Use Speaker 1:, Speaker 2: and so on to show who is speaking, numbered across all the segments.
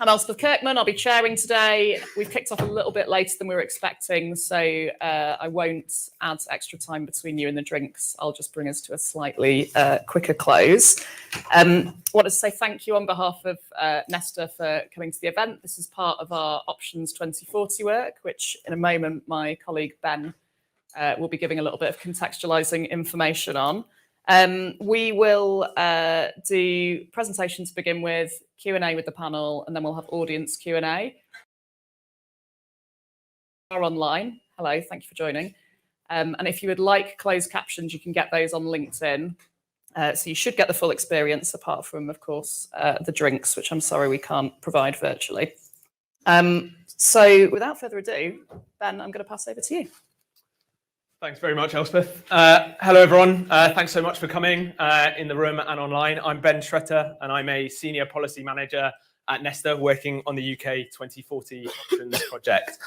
Speaker 1: I'm Elspeth Kirkman. I'll be chairing today. We've kicked off a little bit later than we were expecting, so I won't add extra time between you and the drinks. I'll just bring us to a slightly quicker close. Wanted to say thank you on behalf of Nesta for coming to the event. This is part of our Options 2040 work, which in a moment my colleague Ben will be giving a little bit of contextualising information on. We will do presentation to begin with, Q&A with the panel, and then we'll have audience Q&A. Are online. Hello, thank you for joining. And if you would like closed captions, you can get those on LinkedIn. So you should get the full experience, apart from, of course, the drinks, which I'm sorry we can't provide virtually. So without further ado, Ben, I'm going to pass over to you.
Speaker 2: Thanks very much, Elspeth. Hello, everyone. Thanks so much for coming in the room and online. I'm Ben Shretter, and I'm a Senior Policy Manager at Nesta, working on the UK 2040 Options project.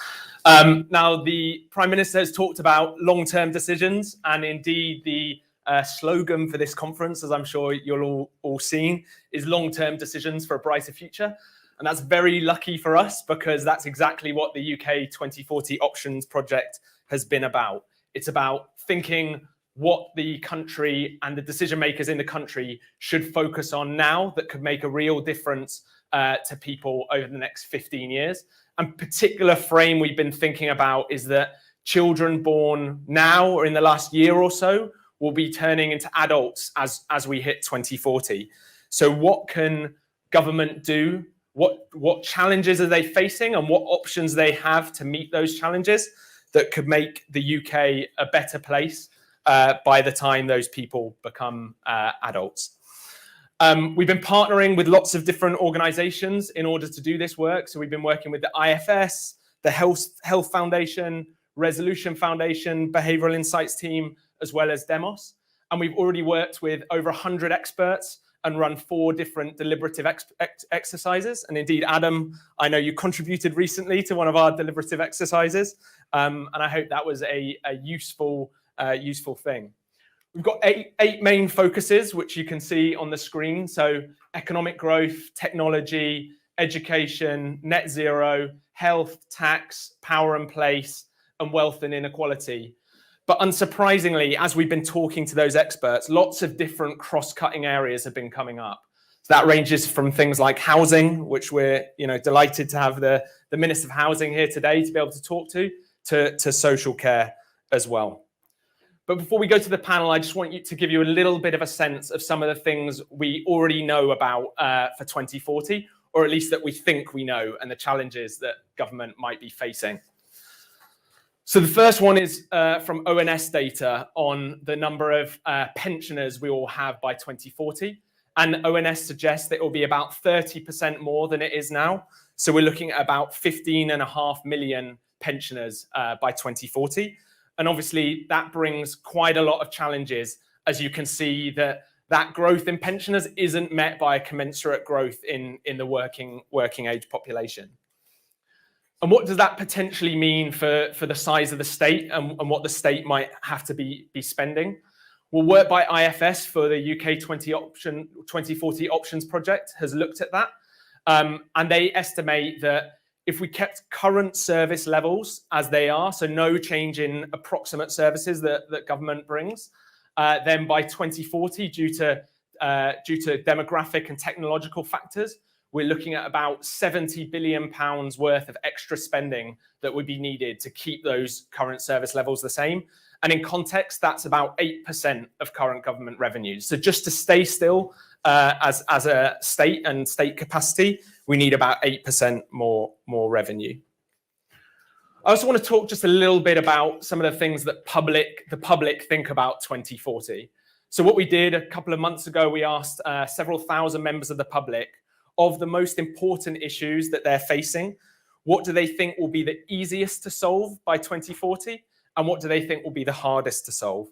Speaker 2: Now, the Prime Minister has talked about long-term decisions, and indeed the slogan for this conference, as I'm sure you'll all seen, is long-term decisions for a brighter future. And that's very lucky for us, because that's exactly what the UK 2040 Options project has been about. It's about thinking what the country and the decision makers in the country should focus on now that could make a real difference to people over the next 15 years. And particular frame we've been thinking about is that children born now or in the last year or so will be turning into adults as we hit 2040. So what can government do? What challenges are they facing, and what options they have to meet those challenges that could make the UK a better place by the time those people become adults. We've been partnering with lots of different organisations in order to do this work. So we've been working with the IFS, the Health Foundation, Resolution Foundation, Behavioural Insights team, as well as Demos. And we've already worked with over 100 experts and run 4 different deliberative exercises. And indeed, Adam, I know you contributed recently to one of our deliberative exercises, and I hope that was a useful thing. We've got eight main focuses, which you can see on the screen. So economic growth, technology, education, net zero, health, tax, power and place, and wealth and inequality. But unsurprisingly, as we've been talking to those experts, lots of different cross-cutting areas have been coming up. So that ranges from things like housing, which we're delighted to have the Minister of Housing here today to be able to talk to social care as well. But before we go to the panel, I just want to give you a little bit of a sense of some of the things we already know about for 2040, or at least that we think we know, and the challenges that government might be facing. So the first one is from ONS data on the number of pensioners we will have by 2040. And ONS suggests that it will be about 30% more than it is now. So we're looking at about 15.5 million pensioners by 2040. And obviously that brings quite a lot of challenges, as you can see that growth in pensioners isn't met by a commensurate growth in the working age population. And what does that potentially mean for the size of the state and what the state might have to be spending? Well, work by IFS for the UK 2040 Options project has looked at that. And they estimate that if we kept current service levels as they are, so no change in approximate services that government brings, then by 2040, due to demographic and technological factors, we're looking at about £70 billion worth of extra spending that would be needed to keep those current service levels the same. And in context, that's about 8% of current government revenues. So just to stay still as a state and state capacity, we need about 8% more revenue. I also want to talk just a little bit about some of the things that the public think about 2040. So what we did a couple of months ago, we asked several thousand members of the public of the most important issues that they're facing. What do they think will be the easiest to solve by 2040? And what do they think will be the hardest to solve?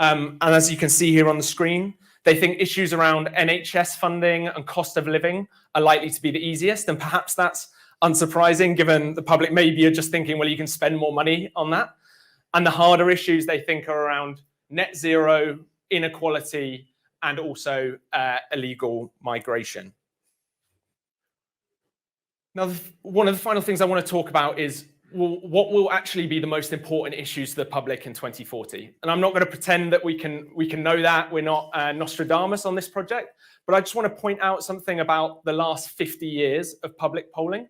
Speaker 2: And as you can see here on the screen, they think issues around NHS funding and cost of living are likely to be the easiest. And perhaps that's unsurprising, given the public maybe are just thinking, well, you can spend more money on that. And the harder issues they think are around net zero, inequality, and also illegal migration. Now, one of the final things I want to talk about is what will actually be the most important issues to the public in 2040. And I'm not going to pretend that we can know that. We're not Nostradamus on this project, but I just want to point out something about the last 50 years of public polling,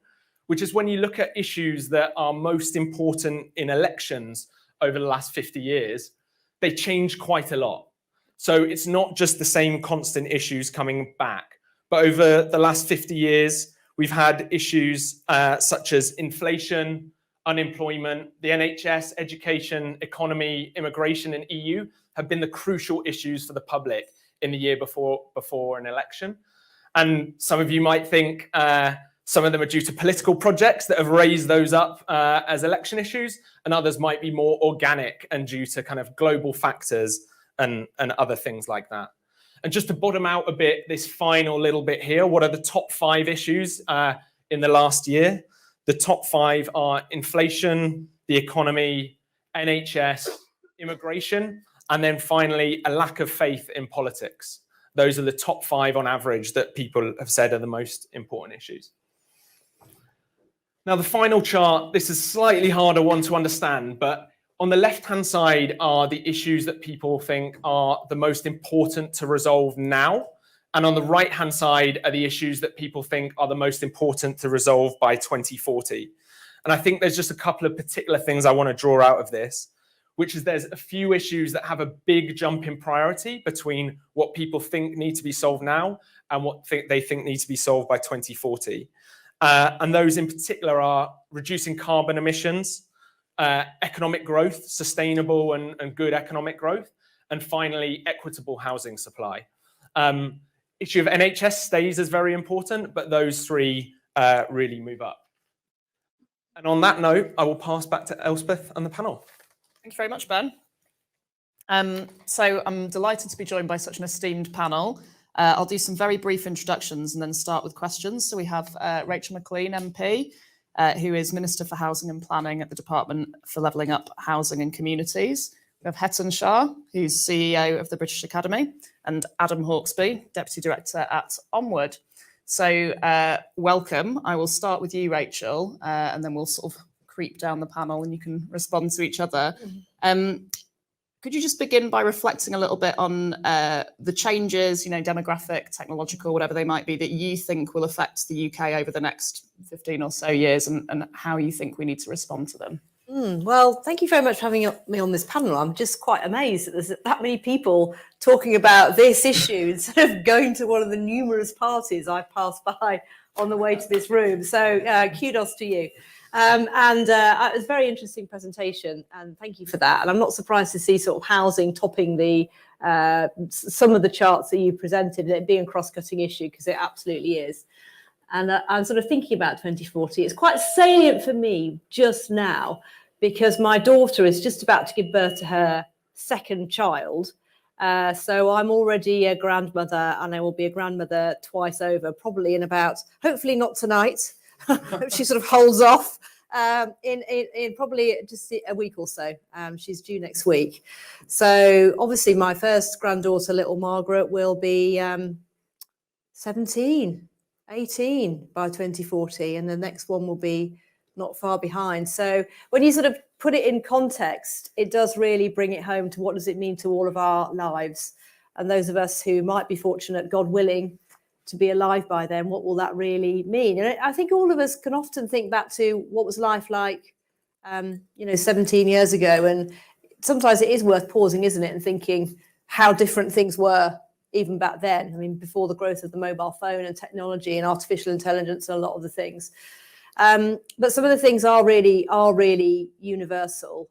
Speaker 2: which is when you look at issues that are most important in elections over the last 50 years, they change quite a lot. So it's not just the same constant issues coming back, but over the last 50 years, we've had issues such as inflation, unemployment, the NHS, education, economy, immigration, and EU have been the crucial issues for the public in the year before an election. And some of you might think some of them are due to political projects that have raised those up as election issues, and others might be more organic and due to kind of global factors and other things like that. And just to bottom out a bit, this final little bit here, what are the top 5 issues in the last year? The top 5 are inflation, the economy, NHS, immigration, and then finally, a lack of faith in politics. Those are the top 5 on average that people have said are the most important issues. Now, the final chart, this is a slightly harder one to understand, but on the left-hand side are the issues that people think are the most important to resolve now. And on the right-hand side are the issues that people think are the most important to resolve by 2040. And I think there's just a couple of particular things I want to draw out of this, which is there's a few issues that have a big jump in priority between what people think need to be solved now and what they think need to be solved by 2040. And those in particular are reducing carbon emissions, economic growth, sustainable and good economic growth, and finally, equitable housing supply. Issue of NHS stays as very important, but those 3 really move up. And on that note, I will pass back to Elspeth and the panel.
Speaker 1: Thank you very much, Ben. So I'm delighted to be joined by such an esteemed panel. I'll do some very brief introductions and then start with questions. So we have Rachel McLean, MP, who is Minister for Housing and Planning at the Department for Levelling Up Housing and Communities. We have Hetan Shah, who's CEO of the British Academy, and Adam Hawksby, Deputy Director at Onward. So welcome. I will start with you, Rachel, and then we'll sort of creep down the panel and you can respond to each other. Could you just begin by reflecting a little bit on the changes, demographic, technological, whatever they might be, that you think will affect the UK over the next 15 or so years and how you think we need to respond to them?
Speaker 3: Well, thank you very much for having me on this panel. I'm just quite amazed that there's that many people talking about this issue instead of going to one of the numerous parties I've passed by on the way to this room. So kudos to you. It was a very interesting presentation, and thank you for that. And I'm not surprised to see sort of housing topping the some of the charts that you presented, and it being a cross-cutting issue, because it absolutely is. And I'm sort of thinking about 2040. It's quite salient for me just now, because my daughter is just about to give birth to her 2nd child. So I'm already a grandmother, and I will be a grandmother twice over, probably in about, hopefully not tonight. She sort of holds off in probably just a week or so. She's due next week. So obviously my first granddaughter, little Margaret, will be 17, 18 by 2040, and the next one will be not far behind. So when you sort of put it in context, it does really bring it home to what does it mean to all of our lives. And those of us who might be fortunate, God willing, to be alive by then, what will that really mean? And I think all of us can often think back to what was life like, 17 years ago. And sometimes it is worth pausing, isn't it? And thinking how different things were even back then. I mean, before the growth of the mobile phone and technology and artificial intelligence and a lot of the things. But some of the things are really universal,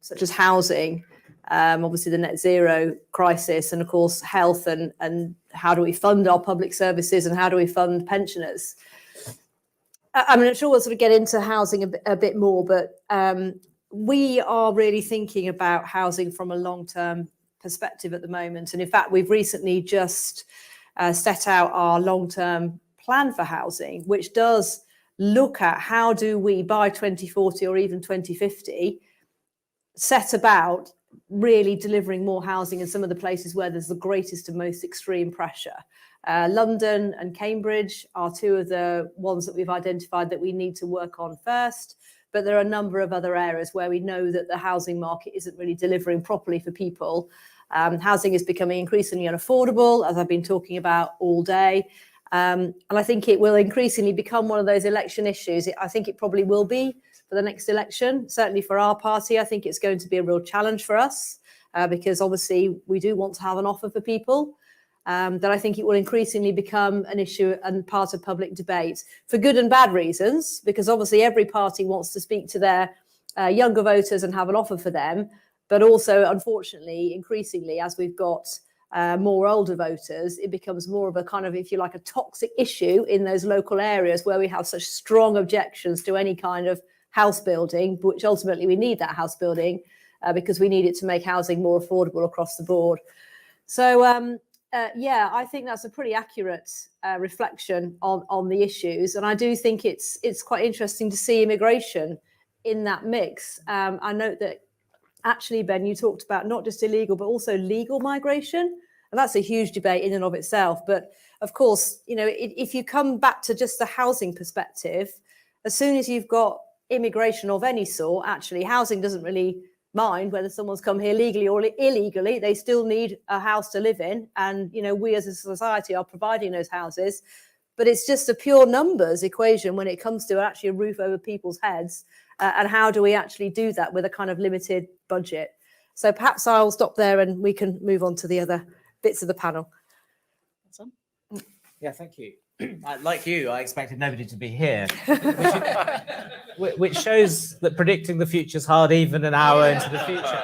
Speaker 3: such as housing, obviously the net zero crisis, and of course health, and how do we fund our public services and how do we fund pensioners? I mean, I'm sure we'll sort of get into housing a bit more, but we are really thinking about housing from a long-term perspective at the moment. And in fact, we've recently just set out our long-term plan for housing, which does look at how do we, by 2040 or even 2050, set about really delivering more housing in some of the places where there's the greatest and most extreme pressure. London and Cambridge are two of the ones that we've identified that we need to work on first. But there are a number of other areas where we know that the housing market isn't really delivering properly for people. Housing is becoming increasingly unaffordable, as I've been talking about all day. And I think it will increasingly become one of those election issues. I think it probably will be for the next election. Certainly for our party, I think it's going to be a real challenge for us because obviously we do want to have an offer for people. That I think it will increasingly become an issue and part of public debate for good and bad reasons, because obviously every party wants to speak to their younger voters and have an offer for them. But also, unfortunately, increasingly, as we've got more older voters, it becomes more of a kind of, if you like, a toxic issue in those local areas where we have such strong objections to any kind of house building, which ultimately we need that house building because we need it to make housing more affordable across the board. So, yeah, I think that's a pretty accurate reflection on the issues. And I do think it's quite interesting to see immigration in that mix. I note that actually, Ben, you talked about not just illegal, but also legal migration. And that's a huge debate in and of itself. But of course, you know, if you come back to just the housing perspective, as soon as you've got immigration of any sort, actually, housing doesn't really mind whether someone's come here legally or illegally. They still need a house to live in. And, you know, we as a society are providing those houses. But it's just a pure numbers equation when it comes to actually a roof over people's heads. And how do we actually do that with a kind of limited budget? So perhaps I'll stop there and we can move on to the other bits of the panel.
Speaker 4: Yeah, thank you. Like you, I expected nobody to be here, which shows that predicting the future is hard even an hour into the future.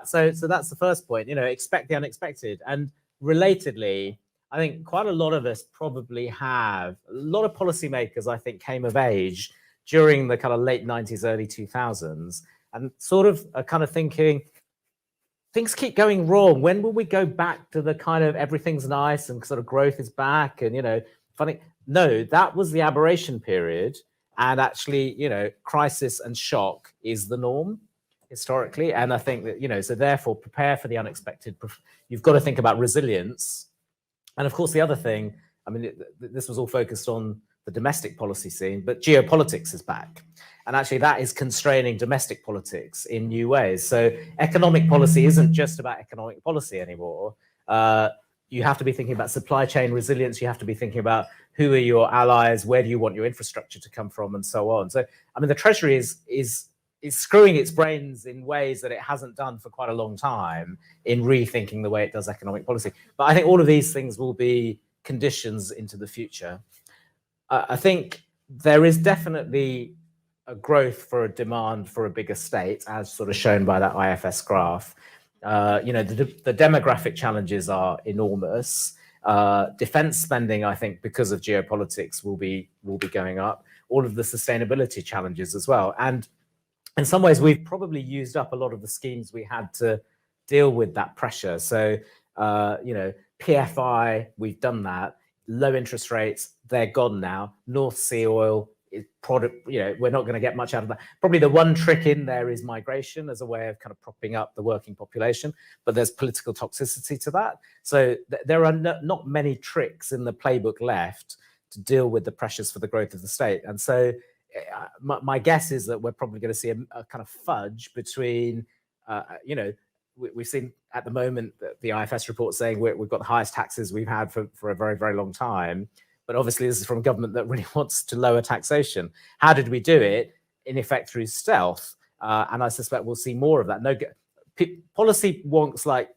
Speaker 4: So that's the first point, you know, expect the unexpected. And relatedly, I think quite a lot of us probably have, a lot of policymakers, I think, came of age during the kind of late 90s, early 2000s, and sort of are kind of thinking, things keep going wrong. When will we go back to the kind of everything's nice and sort of growth is back? And, you know, funny, no, that was the aberration period. And actually, you know, crisis and shock is the norm historically. And I think that, you know, so therefore prepare for the unexpected. You've got to think about resilience. And of course, the other thing, I mean, this was all focused on the domestic policy scene, but geopolitics is back. And actually that is constraining domestic politics in new ways. So economic policy isn't just about economic policy anymore. You have to be thinking about supply chain resilience. You have to be thinking about who are your allies, where do you want your infrastructure to come from, and so on. So, I mean, the Treasury is screwing its brains in ways that it hasn't done for quite a long time in rethinking the way it does economic policy. But I think all of these things will be conditions into the future. I think there is definitely a growth for a demand for a bigger state, as sort of shown by that IFS graph. You know, the demographic challenges are enormous. Defense spending, I think, because of geopolitics, will be going up. All of the sustainability challenges as well. And in some ways, we've probably used up a lot of the schemes we had to deal with that pressure. So, you know, PFI, we've done that. Low interest rates, they're gone now. North Sea oil, you know, we're not going to get much out of that. Probably the one trick in there is migration as a way of kind of propping up the working population, but there's political toxicity to that. So there are not many tricks in the playbook left to deal with the pressures for the growth of the state. And so my guess is that we're probably going to see a kind of fudge between, you know, we've seen at the moment the IFS report saying we've got the highest taxes we've had for a very, very long time. But obviously, this is from a government that really wants to lower taxation. How did we do it? In effect, through stealth. And I suspect we'll see more of that. Policy wonks like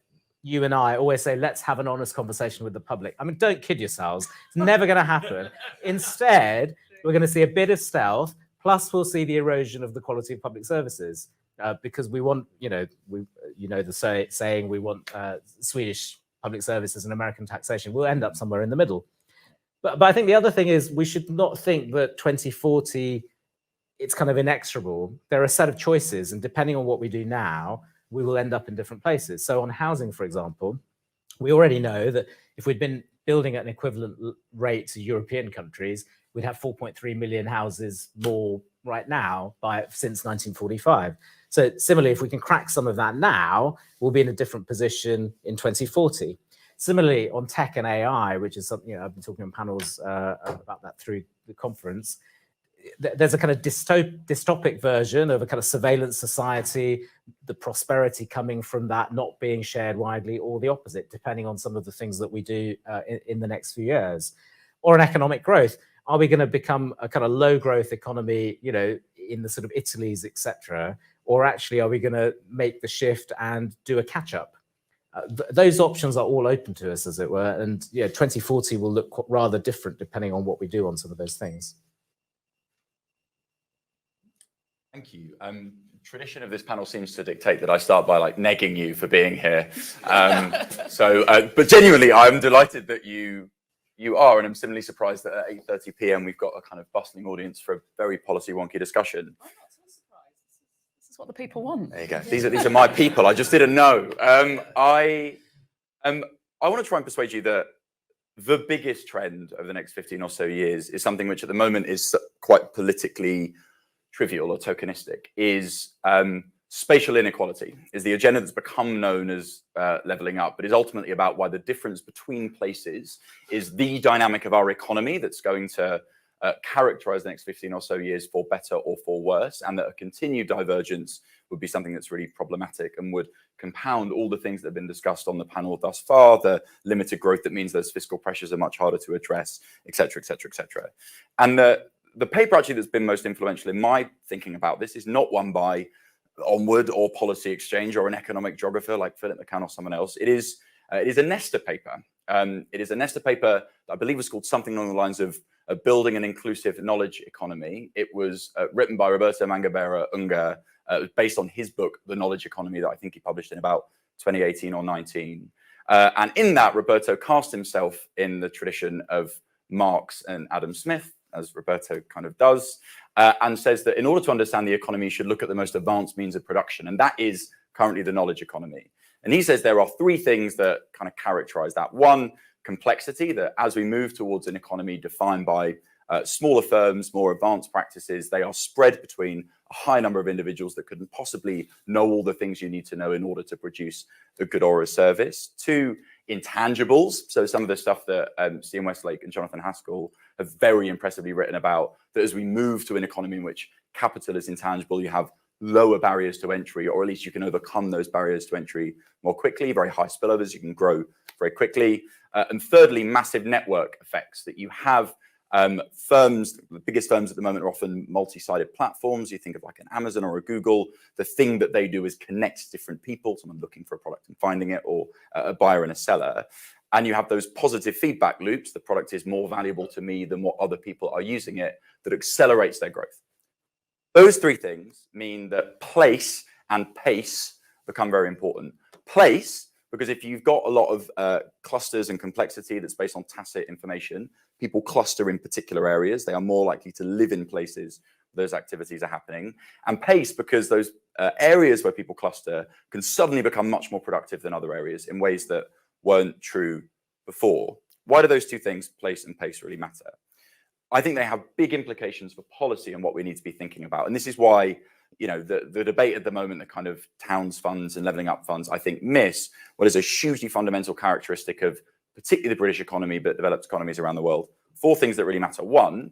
Speaker 4: you and I always say, let's have an honest conversation with the public. I mean, don't kid yourselves. It's never going to happen. Instead, we're going to see a bit of stealth. Plus, we'll see the erosion of the quality of public services. Because we want, you know, the saying we want Swedish public services and American taxation. We'll end up somewhere in the middle. But I think the other thing is we should not think that 2040, it's kind of inexorable. There are a set of choices, and depending on what we do now, we will end up in different places. So on housing, for example, we already know that if we'd been building at an equivalent rate to European countries, we'd have 4.3 million houses more right now since 1945. So similarly, if we can crack some of that now, we'll be in a different position in 2040. Similarly, on tech and AI, which is something, I've been talking on panels about that through the conference, there's a kind of dystopic version of a kind of surveillance society, the prosperity coming from that not being shared widely, or the opposite, depending on some of the things that we do in the next few years. Or an economic growth. Are we going to become a kind of low growth economy, in the sort of Italy's, etc., or actually are we going to make the shift and do a catch up? Those options are all open to us, as it were, and 2040 will look rather different depending on what we do on some of those things.
Speaker 5: Thank you. Tradition of this panel seems to dictate that I start by negging you for being here. But genuinely, I'm delighted that you are, and I'm similarly surprised that at 8:30 p.m. we've got a kind of bustling audience for a very policy wonky discussion.
Speaker 1: I'm not so surprised. This is what the people want.
Speaker 5: There you go. These are my people. I just didn't know. I want to try and persuade you that the biggest trend over the next 15 or so years is something which at the moment is quite politically trivial or tokenistic, is spatial inequality, is the agenda that's become known as leveling up, but is ultimately about why the difference between places is the dynamic of our economy that's going to characterize the next 15 or so years for better or for worse, and that a continued divergence would be something that's really problematic and would compound all the things that have been discussed on the panel thus far, the limited growth that means those fiscal pressures are much harder to address, et cetera, et cetera, et cetera. And the paper actually that's been most influential in my thinking about this is not one by Onward or Policy Exchange or an economic geographer like Philip McCann or someone else. It is a Nesta paper. It is a Nesta paper that I believe was called something along the lines of Building an Inclusive Knowledge Economy. It was written by Roberto Mangabeira Unga, based on his book, The Knowledge Economy, that I think he published in about 2018 or 19. And in that, Roberto cast himself in the tradition of Marx and Adam Smith, as Roberto kind of does, and says that in order to understand the economy, you should look at the most advanced means of production. And that is currently the knowledge economy. And he says there are three things that kind of characterize that. One, complexity, that as we move towards an economy defined by smaller firms, more advanced practices, they are spread between a high number of individuals that couldn't possibly know all the things you need to know in order to produce a good or a service. Two, intangibles. So some of the stuff that Stephen Westlake and Jonathan Haskell have very impressively written about, that as we move to an economy in which capital is intangible, you have lower barriers to entry, or at least you can overcome those barriers to entry more quickly, very high spillovers, you can grow very quickly. And thirdly, massive network effects, that you have firms, the biggest firms at the moment are often multi-sided platforms. You think of like an Amazon or a Google. The thing that they do is connect different people, someone looking for a product and finding it, or a buyer and a seller. And you have those positive feedback loops. The product is more valuable to me than what other people are using it, that accelerates their growth. Those three things mean that place and pace become very important. Place, because if you've got a lot of clusters and complexity that's based on tacit information, people cluster in particular areas. They are more likely to live in places where those activities are happening. And pace, because those areas where people cluster can suddenly become much more productive than other areas in ways that weren't true before. Why do those two things, place and pace, really matter? I think they have big implications for policy and what we need to be thinking about. And this is why, you know, the debate at the moment, the kind of towns funds and levelling up funds, I think miss what is a hugely fundamental characteristic of particularly the British economy, but developed economies around the world. Four things that really matter. One,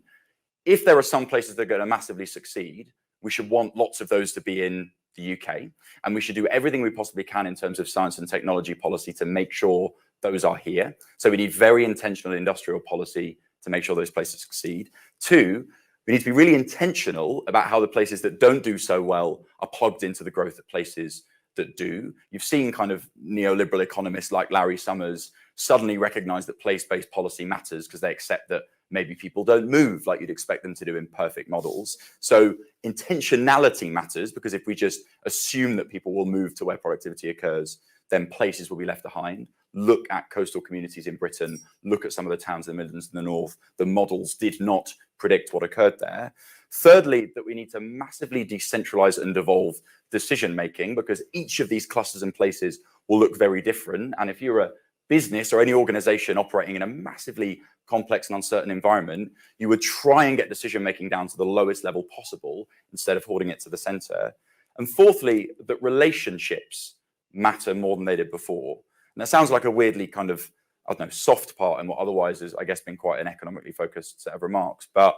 Speaker 5: if there are some places that are going to massively succeed, we should want lots of those to be in the UK. And we should do everything we possibly can in terms of science and technology policy to make sure those are here. So we need very intentional industrial policy to make sure those places succeed. Two, we need to be really intentional about how the places that don't do so well are plugged into the growth of places that do. You've seen kind of neoliberal economists like Larry Summers suddenly recognize that place-based policy matters because they accept that maybe people don't move like you'd expect them to do in perfect models. So intentionality matters, because if we just assume that people will move to where productivity occurs, then places will be left behind. Look at coastal communities in Britain, look at some of the towns in the Midlands and the North. The models did not predict what occurred there. Thirdly, that we need to massively decentralize and devolve decision-making, because each of these clusters and places will look very different. And if you're a business or any organization operating in a massively complex and uncertain environment, you would try and get decision-making down to the lowest level possible instead of holding it to the center. And fourthly, that relationships matter more than they did before. And that sounds like a weirdly kind of, I don't know, soft part in what otherwise is, I guess, been quite an economically focused set of remarks. But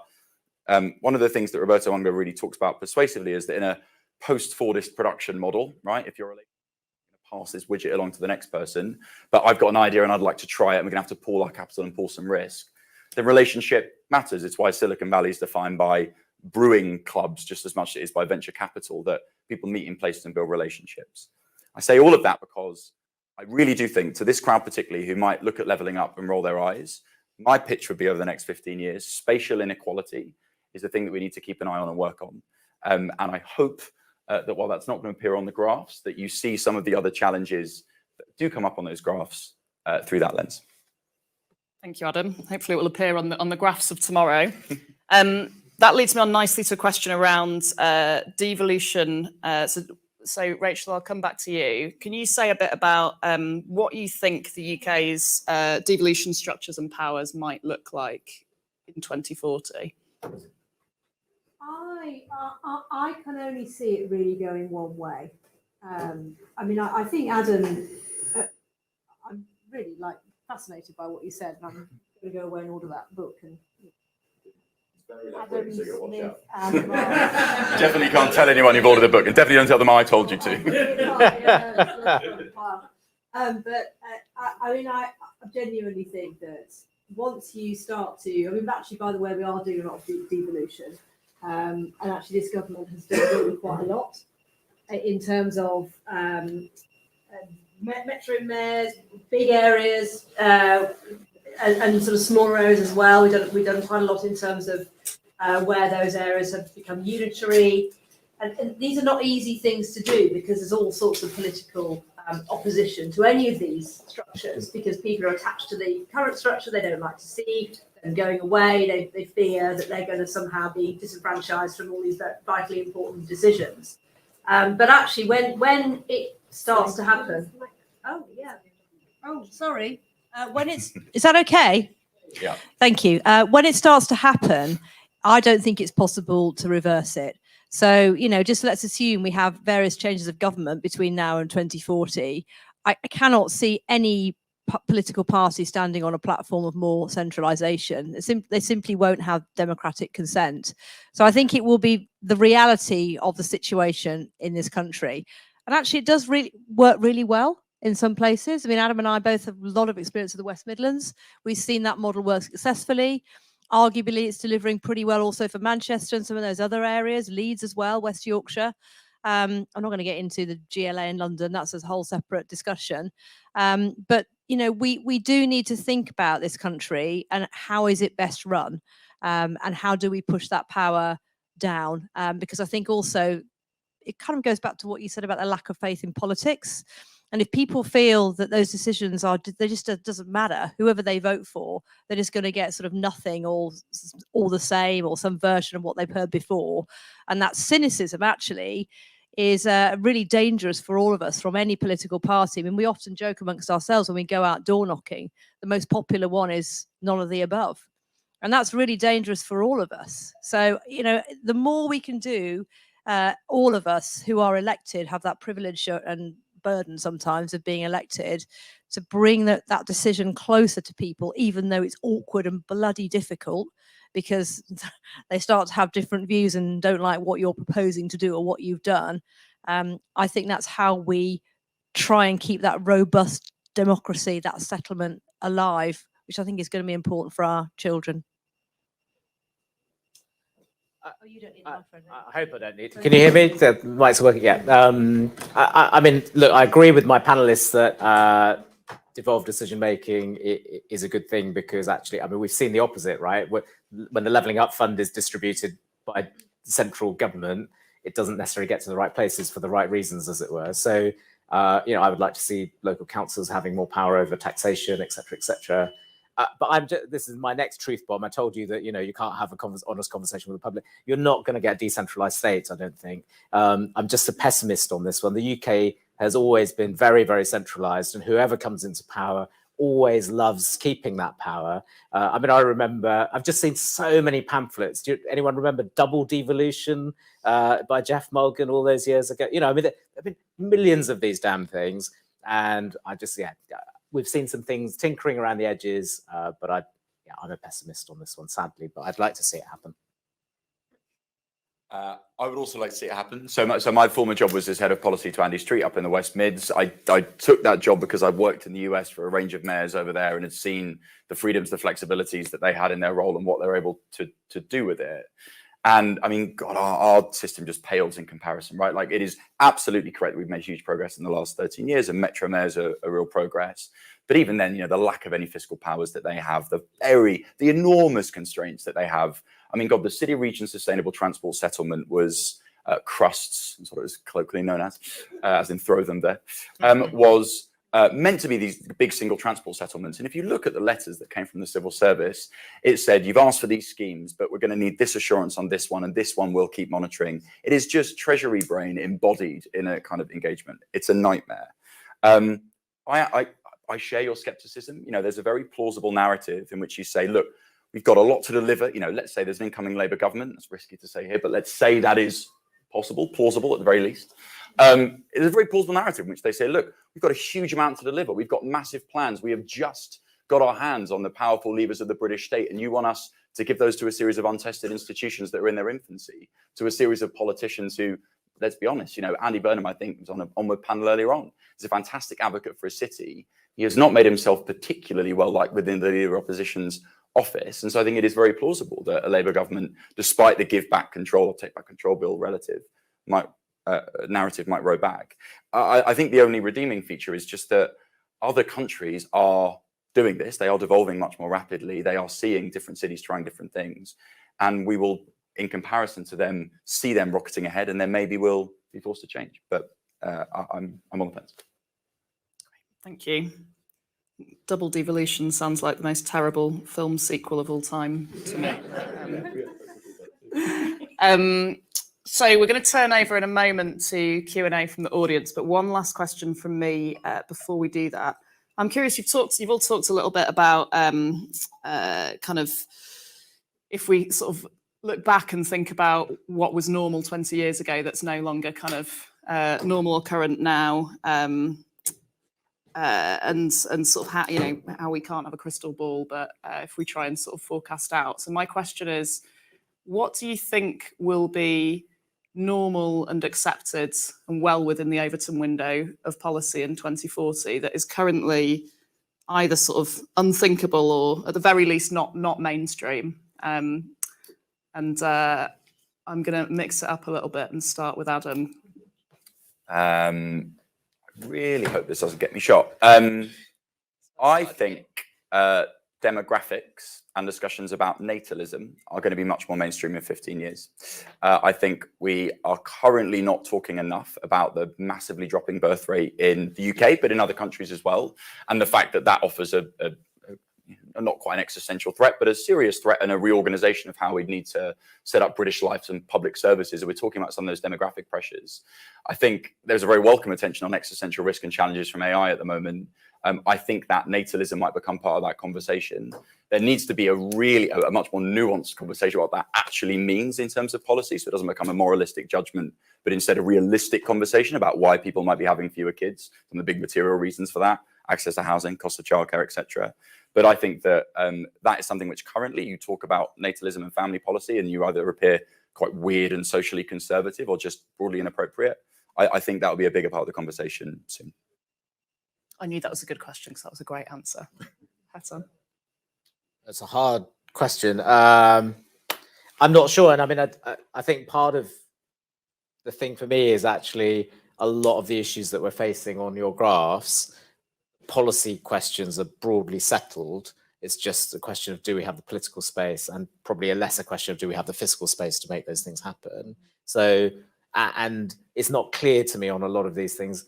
Speaker 5: one of the things that Roberto Unger really talks about persuasively is that in a post-Fordist production model, right, if you're related, pass this widget along to the next person, but I've got an idea and I'd like to try it, and we're going to have to pool our capital and pool some risk. The relationship matters. It's why Silicon Valley is defined by brewing clubs just as much as it is by venture capital, that people meet in places and build relationships. I say all of that because I really do think, to this crowd particularly, who might look at leveling up and roll their eyes, my pitch would be over the next 15 years, spatial inequality is the thing that we need to keep an eye on and work on. And I hope that while that's not going to appear on the graphs, that you see some of the other challenges that do come up on those graphs through that lens. Thank
Speaker 1: you, Adam. Hopefully it will appear on the graphs of tomorrow. That leads me on nicely to a question around devolution. So Rachel, I'll come back to you. Can you say a bit about what you think the UK's devolution structures and powers might look like in 2040?
Speaker 3: I can only see it really going one way. I mean, I think Adam, I'm really fascinated by what you said, and I'm going to go away and order that book. And Adam Smith and
Speaker 5: definitely can't tell anyone you've ordered the book, and definitely don't tell them I told you to.
Speaker 3: But I mean, I genuinely think that once you start to, I mean, actually, by the way, we are doing a lot of devolution. And actually, this government has done really quite a lot in terms of metro mayors, big areas, and sort of smaller areas as well. We've done quite a lot in terms of where those areas have become unitary. And these are not easy things to do because there's all sorts of political opposition to any of these structures, because people are attached to the current structure. They don't like to see them going away. They fear that they're going to somehow be disenfranchised from all these vitally important decisions. But actually, when it starts to happen, sorry. Is that okay?
Speaker 5: Yeah.
Speaker 3: Thank you. When it starts to happen, I don't think it's possible to reverse it. So, just let's assume we have various changes of government between now and 2040. I cannot see any political party standing on a platform of more centralisation. They simply won't have democratic consent. So I think it will be the reality of the situation in this country. And actually, it does really work really well in some places. I mean, Adam and I both have a lot of experience of the West Midlands. We've seen that model work successfully. Arguably, it's delivering pretty well also for Manchester and some of those other areas, Leeds as well, West Yorkshire. I'm not going to get into the GLA in London. That's a whole separate discussion. But, we do need to think about this country and how is it best run, and how do we push that power down? Because I think also it kind of goes back to what you said about the lack of faith in politics. And if people feel that those decisions doesn't matter, whoever they vote for, they're just going to get sort of nothing or the same or some version of what they've heard before. And that cynicism actually is really dangerous for all of us from any political party. I mean, we often joke amongst ourselves when we go out door knocking, the most popular one is none of the above. And that's really dangerous for all of us. So, the more we can do, all of us who are elected have that privilege and burden sometimes of being elected to bring that decision closer to people, even though it's awkward and bloody difficult because they start to have different views and don't like what you're proposing to do or what you've done. I think that's how we try and keep that robust democracy, that settlement alive, which I think is going to be important for our children. You don't need the microphone.
Speaker 4: I hope I don't need. Can you hear me? The mic's working. Yeah. I mean, look, I agree with my panelists that devolved decision making is a good thing because actually, I mean, we've seen the opposite, right? When the Levelling Up Fund is distributed by central government, it doesn't necessarily get to the right places for the right reasons, as it were. So, I would like to see local councils having more power over taxation, et cetera, et cetera. But this is my next truth bomb. I told you that, you can't have an honest conversation with the public. You're not going to get decentralized states, I don't think. I'm just a pessimist on this one. The UK has always been very, very centralized, and whoever comes into power always loves keeping that power. I mean, I remember, I've just seen so many pamphlets. Anyone remember Double Devolution by Jeff Mulgan all those years ago? I mean, there have been millions of these damn things. And I just, we've seen some things tinkering around the edges, but I'm a pessimist on this one, sadly, but I'd like to see it happen.
Speaker 5: I would also like to see it happen. So my former job was as head of policy to Andy Street up in the West Mids. I took that job because I'd worked in the US for a range of mayors over there and had seen the freedoms, the flexibilities that they had in their role and what they were able to do with it. And I mean, God, our system just pales in comparison, right? Like, it is absolutely correct that we've made huge progress in the last 13 years, and metro mayors are real progress. But even then, the lack of any fiscal powers that they have, the enormous constraints that they have. I mean, God, the City Region Sustainable Transport Settlement was crusts, that's what it was colloquially known as in throw them there, was meant to be these big single transport settlements. And if you look at the letters that came from the civil service, it said, you've asked for these schemes, but we're going to need this assurance on this one, and this one we'll keep monitoring. It is just Treasury brain embodied in a kind of engagement. It's a nightmare. I share your skepticism. There's a very plausible narrative in which you say, look, we've got a lot to deliver. Let's say there's an incoming Labour government. That's risky to say here, but let's say that is plausible at the very least. It's a very plausible narrative in which they say, look, we've got a huge amount to deliver. We've got massive plans. We have just got our hands on the powerful levers of the British state, and you want us to give those to a series of untested institutions that are in their infancy, to a series of politicians who, let's be honest, Andy Burnham, I think, was on an Onward panel earlier on. He's a fantastic advocate for a city. He has not made himself particularly well liked within the Leader of Opposition's office. And so I think it is very plausible that a Labour government, despite the give back control or take back control bill narrative might row back. I think the only redeeming feature is just that other countries are doing this. They are devolving much more rapidly. They are seeing different cities trying different things. And we will, in comparison to them, see them rocketing ahead, and then maybe we'll be forced to change. But I'm on the fence.
Speaker 1: Thank you. Double Devolution sounds like the most terrible film sequel of all time to me. So we're going to turn over in a moment to Q&A from the audience, but one last question from me before we do that. I'm curious, you've all talked a little bit about kind of, if we sort of look back and think about what was normal 20 years ago that's no longer kind of normal or current now, and sort of how we can't have a crystal ball, but if we try and sort of forecast out. So my question is, what do you think will be normal and accepted and well within the Overton window of policy in 2040 that is currently either sort of unthinkable or at the very least not mainstream? And I'm going to mix it up a little bit and start with Adam.
Speaker 5: Really hope this doesn't get me shot. I think demographics and discussions about natalism are going to be much more mainstream in 15 years. I think we are currently not talking enough about the massively dropping birth rate in the UK, but in other countries as well. And the fact that offers a not quite an existential threat, but a serious threat and a reorganization of how we'd need to set up British life and public services. And we're talking about some of those demographic pressures. I think there's a very welcome attention on existential risk and challenges from AI at the moment. I think that natalism might become part of that conversation. There needs to be a much more nuanced conversation about what that actually means in terms of policy, so it doesn't become a moralistic judgment, but instead a realistic conversation about why people might be having fewer kids, and the big material reasons for that, access to housing, cost of childcare, etc. But I think that that is something which currently you talk about natalism and family policy, and you either appear quite weird and socially conservative or just broadly inappropriate. I think that will be a bigger part of the conversation soon.
Speaker 1: I knew that was a good question because that was a great answer. Hassan?
Speaker 4: That's a hard question. I'm not sure. And I mean, I think part of the thing for me is actually a lot of the issues that we're facing on your graphs. Policy questions are broadly settled. It's just a question of, do we have the political space, and probably a lesser question of, do we have the fiscal space to make those things happen? So, and it's not clear to me on a lot of these things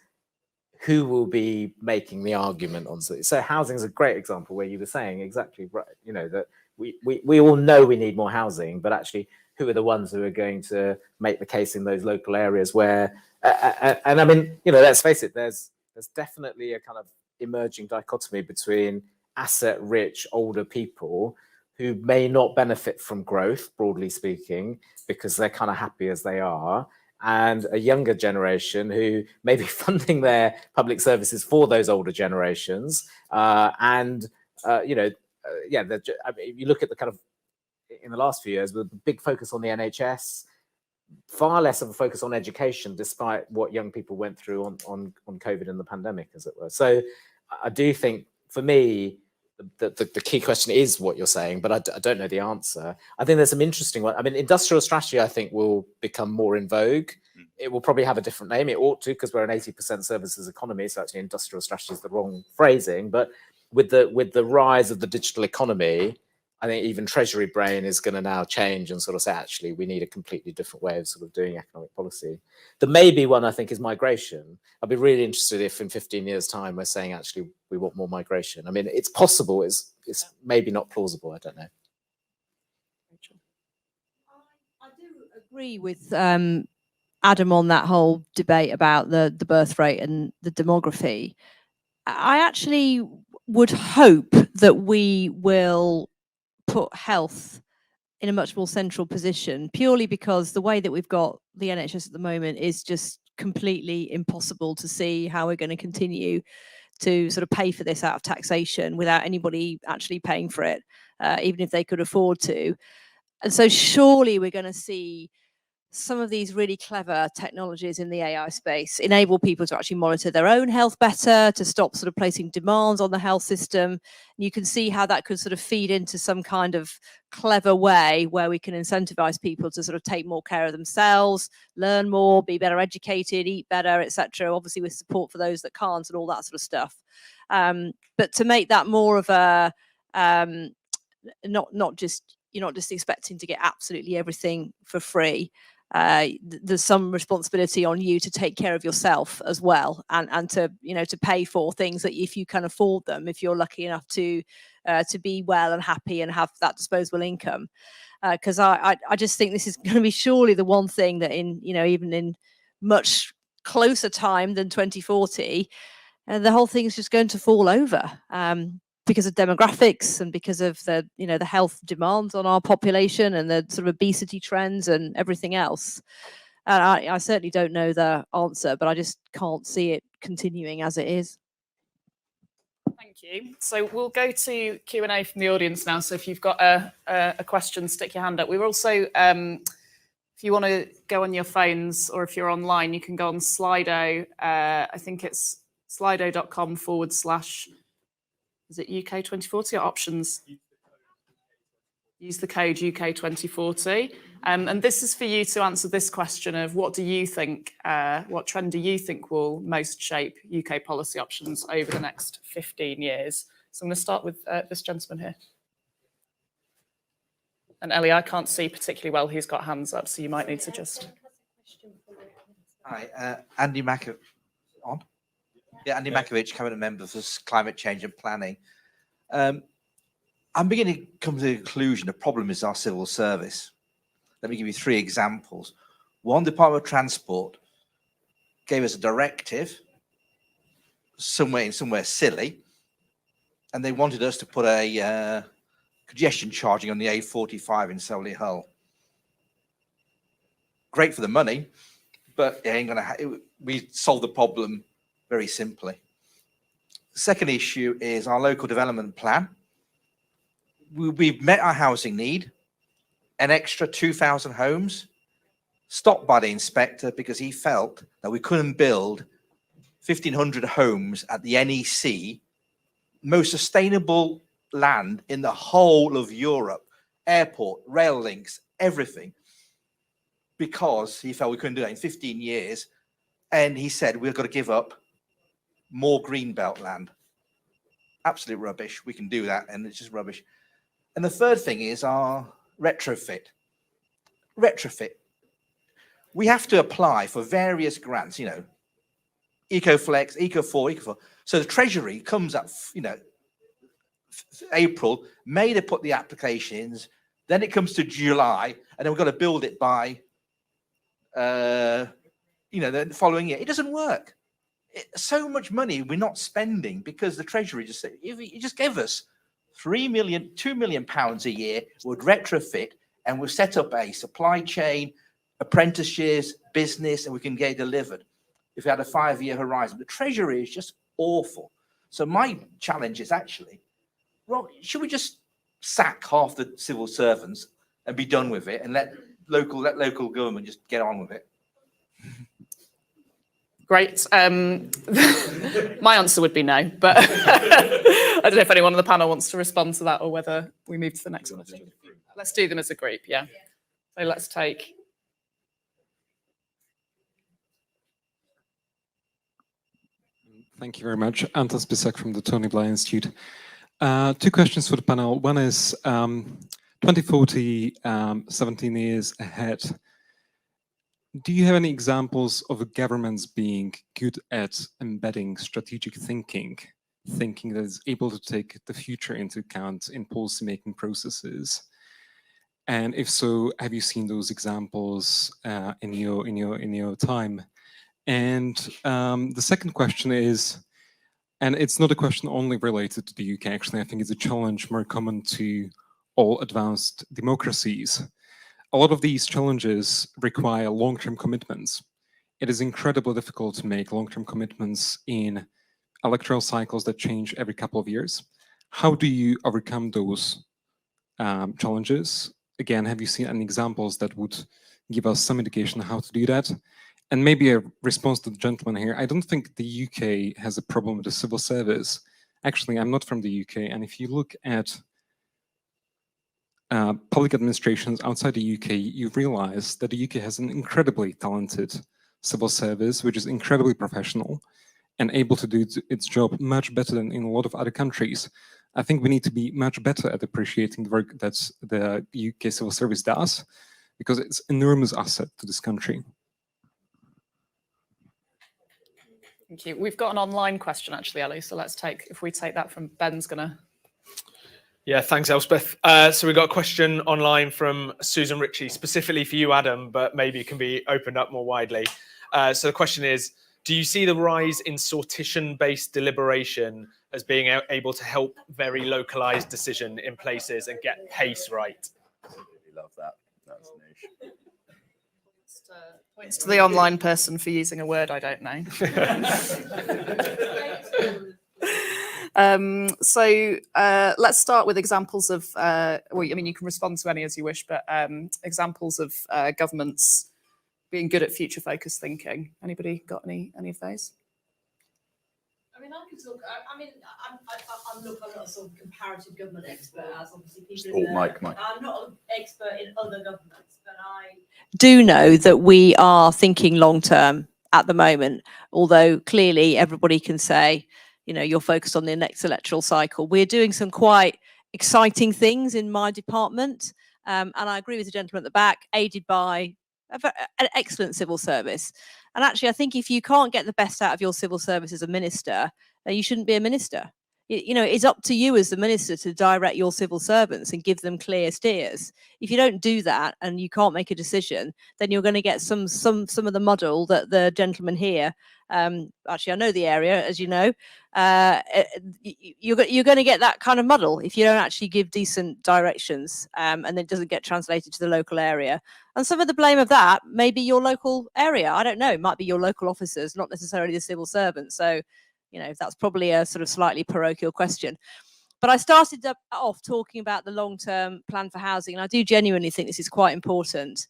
Speaker 4: who will be making the argument on. So housing is a great example where you were saying exactly right, that we all know we need more housing, but actually who are the ones who are going to make the case in those local areas where, and I mean, let's face it, there's definitely a kind of emerging dichotomy between asset-rich older people who may not benefit from growth, broadly speaking, because they're kind of happy as they are, and a younger generation who may be funding their public services for those older generations. Yeah, I mean, if you look at the kind of in the last few years, with the big focus on the NHS, far less of a focus on education, despite what young people went through on COVID and the pandemic, as it were. So I do think, for me, the key question is what you're saying, but I don't know the answer. I think there's some interesting one. I mean, industrial strategy, I think, will become more in vogue. It will probably have a different name. It ought to, because we're an 80% services economy. So actually, industrial strategy is the wrong phrasing. But with the rise of the digital economy, I think even Treasury brain is going to now change and sort of say, actually, we need a completely different way of sort of doing economic policy. The maybe one, I think, is migration. I'd be really interested if in 15 years' time we're saying, actually, we want more migration. I mean, it's possible. It's maybe not plausible. I don't know.
Speaker 3: I do agree with Adam on that whole debate about the birth rate and the demography. I actually would hope that we will put health in a much more central position, purely because the way that we've got the NHS at the moment is just completely impossible to see how we're going to continue to sort of pay for this out of taxation without anybody actually paying for it, even if they could afford to. And so surely we're going to see some of these really clever technologies in the AI space enable people to actually monitor their own health better, to stop sort of placing demands on the health system. And you can see how that could sort of feed into some kind of clever way where we can incentivize people to sort of take more care of themselves, learn more, be better educated, eat better, etc. Obviously with support for those that can't and all that sort of stuff. But to make that more of a not just, you're not just expecting to get absolutely everything for free. There's some responsibility on you to take care of yourself as well, and to, you know, to pay for things that if you can afford them, if you're lucky enough to be well and happy and have that disposable income. Because I just think this is going to be surely the one thing that in, you know, even in much closer time than 2040, the whole thing is just going to fall over. Because of demographics and because of the, you know, the health demands on our population and the sort of obesity trends and everything else. And I certainly don't know the answer, but I just can't see it continuing as it is.
Speaker 1: Thank you. So we'll go to Q&A from the audience now. So if you've got a question, stick your hand up. We're also, if you want to go on your phones or if you're online, you can go on Slido. I think it's slido.com/ is it UK 2040 or options? Use the code UK 2040. And this is for you to answer this question of what do you think, what trend do you think will most shape UK policy options over the next 15 years? So I'm going to start with this gentleman here. And Ellie, I can't see particularly well who's got hands up, so you might need to just...
Speaker 6: Hi, Andy Makovich. On? Yeah, Andy Makovich, Cabinet Member for Climate Change and Planning. I'm beginning to come to the conclusion the problem is our civil service. Let me give you 3 examples. One, Department of Transport gave us a directive somewhere silly, and they wanted us to put a congestion charging on the A45 in Solihull. Great for the money, but it ain't gonna. We solved the problem very simply. The second issue is our local development plan. We've met our housing need, an extra 2,000 homes, stopped by the inspector because he felt that we couldn't build 1,500 homes at the NEC, most sustainable land in the whole of Europe, airport, rail links, everything, because he felt we couldn't do that in 15 years. And he said, we've got to give up more greenbelt land. Absolute rubbish. We can do that, and it's just rubbish. And the third thing is our retrofit. Retrofit. We have to apply for various grants, you know, EcoFlex, Eco4. So the Treasury comes up, you know, April, May they put the applications, then it comes to July, and then we've got to build it by, you know, the following year. It doesn't work. So much money we're not spending because the Treasury just said, if you just give us 2 million pounds a year, would retrofit and we'll set up a supply chain, apprenticeships, business, and we can get it delivered. If we had a 5-year horizon, the Treasury is just awful. So my challenge is actually, well, should we just sack half the civil servants and be done with it, and let local government just get on with it?
Speaker 1: Great. My answer would be no, but I don't know if anyone on the panel wants to respond to that or whether we move to the next question. Let's do them as a group, yeah. So let's take.
Speaker 7: Thank you very much. Anton Spisek from the Tony Blair Institute. 2 questions for the panel. One is 2040, 17 years ahead. Do you have any examples of governments being good at embedding strategic thinking that is able to take the future into account in policymaking processes? And if so, have you seen those examples in your time? And the second question is, and it's not a question only related to the UK, actually, I think it's a challenge more common to all advanced democracies. A lot of these challenges require long-term commitments. It is incredibly difficult to make long-term commitments in electoral cycles that change every couple of years. How do you overcome those challenges? Again, have you seen any examples that would give us some indication of how to do that? And maybe a response to the gentleman here. I don't think the UK has a problem with the civil service. Actually, I'm not from the UK, and if you look at public administrations outside the UK, you realize that the UK has an incredibly talented civil service, which is incredibly professional and able to do its job much better than in a lot of other countries. I think we need to be much better at appreciating the work that the UK civil service does, because it's an enormous asset to this country.
Speaker 1: Thank you. We've got an online question actually, Ellie, so if we take that from Ben's gonna.
Speaker 2: Yeah, thanks, Elspeth. So we've got a question online from Susan Ritchie, specifically for you, Adam, but maybe it can be opened up more widely. So the question is, do you see the rise in sortition-based deliberation as being able to help very localized decision in places and get pace right?
Speaker 5: Absolutely love that. That's niche.
Speaker 1: Points to the online person for using a word I don't know. Let's start with examples of, well, I mean, you can respond to any as you wish, but examples of governments being good at future-focused thinking. Anybody got any of those?
Speaker 3: I mean, I can talk. I mean, I'm not a sort of comparative government expert, as obviously people.
Speaker 5: Mike.
Speaker 3: I'm not an expert in other governments, but I do know that we are thinking long term at the moment. Although clearly everybody can say, you know, you're focused on the next electoral cycle. We're doing some quite exciting things in my department, and I agree with the gentleman at the back, aided by an excellent civil service. And actually, I think if you can't get the best out of your civil service as a minister, then you shouldn't be a minister. You know, it's up to you as the minister to direct your civil servants and give them clear steers. If you don't do that and you can't make a decision, then you're going to get some of the muddle that the gentleman here. Actually, I know the area, as you know. You're going to get that kind of muddle if you don't actually give decent directions, and it doesn't get translated to the local area. And some of the blame of that may be your local area. I don't know. It might be your local officers, not necessarily the civil servants. So, you know, that's probably a sort of slightly parochial question. But I started off talking about the long-term plan for housing, and I do genuinely think this is quite important,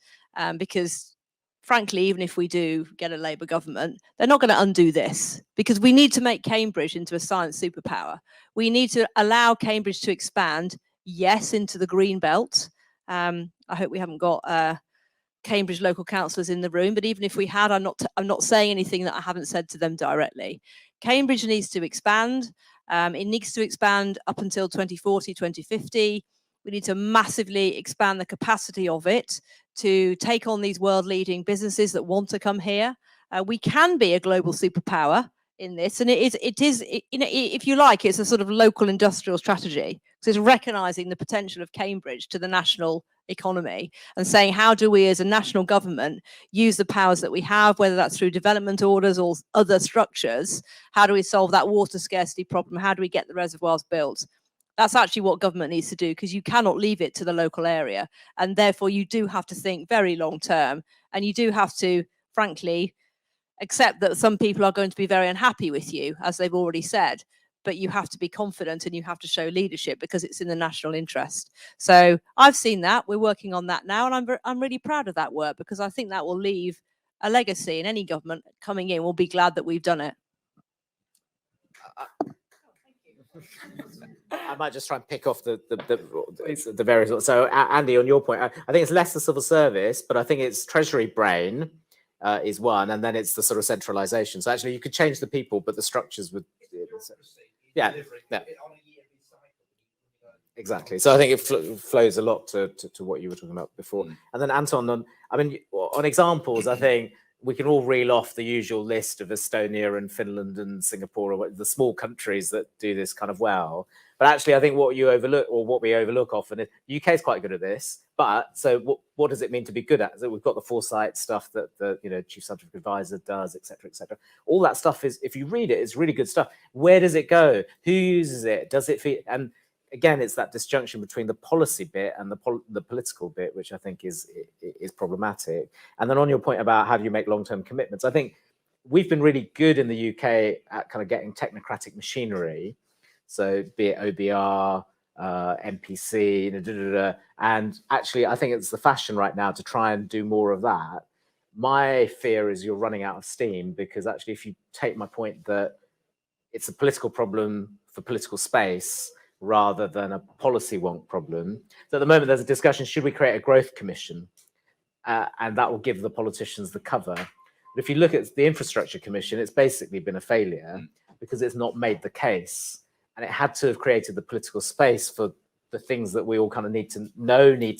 Speaker 3: because frankly, even if we do get a Labour government, they're not going to undo this, because we need to make Cambridge into a science superpower. We need to allow Cambridge to expand, yes, into the green belt. I hope we haven't got Cambridge local councillors in the room, but even if we had, I'm not saying anything that I haven't said to them directly. Cambridge needs to expand. It needs to expand up until 2040, 2050. We need to massively expand the capacity of it to take on these world-leading businesses that want to come here. We can be a global superpower in this, and it is, you know, if you like, it's a sort of local industrial strategy. So it's recognising the potential of Cambridge to the national economy and saying, how do we as a national government use the powers that we have, whether that's through development orders or other structures? How do we solve that water scarcity problem? How do we get the reservoirs built? That's actually what government needs to do, because you cannot leave it to the local area. And therefore, you do have to think very long term. And you do have to, frankly, accept that some people are going to be very unhappy with you, as they've already said. But you have to be confident and you have to show leadership, because it's in the national interest. So I've seen that. We're working on that now. And I'm really proud of that work, because I think that will leave a legacy, and any government coming in will be glad that we've done it.
Speaker 4: I might just try and pick off the various. So, Andy, on your point, I think it's less the civil service, but I think it's Treasury brain is one, and then it's the sort of centralisation. So actually, you could change the people, but the structures would. Yeah. Exactly. So I think it flows a lot to what you were talking about before. And then Anton, on examples, I think we can all reel off the usual list of Estonia and Finland and Singapore, or the small countries that do this kind of well. But actually, I think what you overlook, or what we overlook often, is the UK is quite good at this. But so what does it mean to be good at? So we've got the foresight stuff that the chief scientific advisor does, et cetera, et cetera. All that stuff is, if you read it, it's really good stuff. Where does it go? Who uses it? Does it fit? And again, it's that disjunction between the policy bit and the political bit, which I think is problematic. And then on your point about how do you make long-term commitments, I think we've been really good in the UK at kind of getting technocratic machinery. So be it OBR, MPC, and actually I think it's the fashion right now to try and do more of that. My fear is you're running out of steam, because actually if you take my point that it's a political problem for political space rather than a policy wonk problem. So at the moment there's a discussion, should we create a growth commission? And that will give the politicians the cover. But if you look at the infrastructure commission, it's basically been a failure because it's not made the case. And it had to have created the political space for the things that we all kind of need to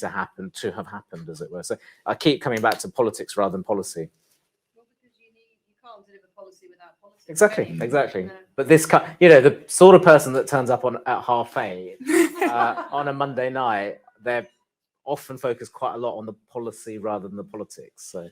Speaker 4: happen to have happened, as it were. So I keep coming back to politics rather than policy.
Speaker 3: Well, because you can't deliver policy without policy.
Speaker 4: Exactly. But this, the sort of person that turns up at 8:30 on a Monday night, they're often focused quite a lot on the policy rather than the politics. So.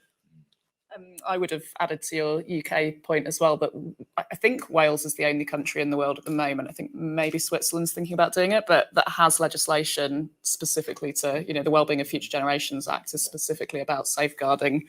Speaker 1: I would have added to your UK point as well, but I think Wales is the only country in the world at the moment, I think maybe Switzerland's thinking about doing it, but that has legislation specifically to, the Wellbeing of Future Generations Act is specifically about safeguarding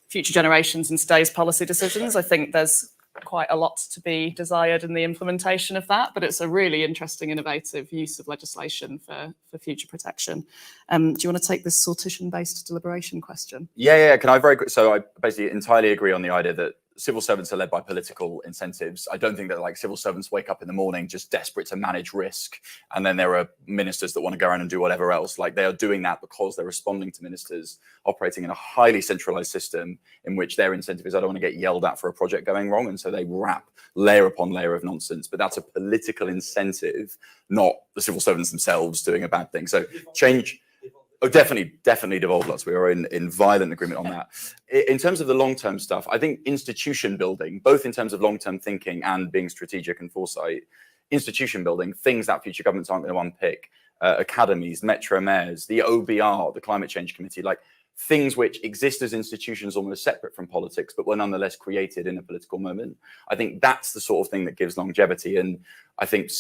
Speaker 1: future generations in today's policy decisions. I think there's quite a lot to be desired in the implementation of that, but it's a really interesting, innovative use of legislation for future protection. Do you want to take this sortition-based deliberation question?
Speaker 5: Yeah. Can I very quick? So I basically entirely agree on the idea that civil servants are led by political incentives. I don't think that civil servants wake up in the morning just desperate to manage risk, and then there are ministers that want to go around and do whatever else. They are doing that because they're responding to ministers operating in a highly centralized system in which their incentive is, I don't want to get yelled at for a project going wrong, and so they wrap layer upon layer of nonsense. But that's a political incentive, not the civil servants themselves doing a bad thing. So change. Oh, definitely devolved lots. We are in violent agreement on that. In terms of the long-term stuff, I think institution building, both in terms of long-term thinking and being strategic and foresight, institution building, things that future governments aren't going to unpick, academies, metro mayors, the OBR, the Climate Change Committee, things which exist as institutions almost separate from politics, but were nonetheless created in a political moment. I think that's the sort of thing that gives longevity. And I think,